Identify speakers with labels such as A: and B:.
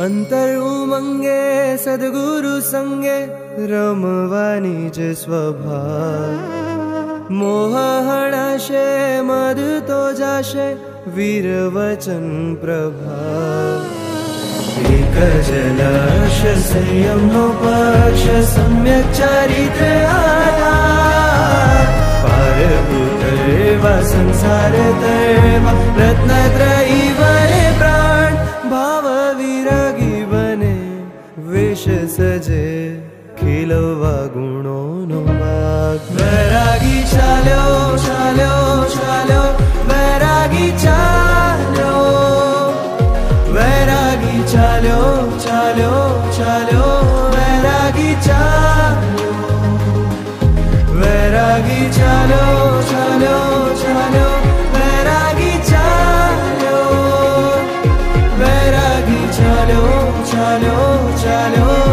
A: अंतर उमंगे सद्गुरु संगे रमवानी जे स्वभाव मोह हणाशे मद तो जाशे वीर वचन प्रभाव एक जलाश संयम नो पक्ष सम्यक चारित्र आधार पार उतरवा संसार तरवा रत्नत्रयी वरे प्राण भाव विरागी बने वेश सजे खिलवा गुणों नो माग वैरागी चालो चालो चालो वैरागी चालो वैरागी चालो चालो चालो वैरागी चालो वैरागी चालो चालो चालो वैरागी चालो वैरागी चालो चालो चालो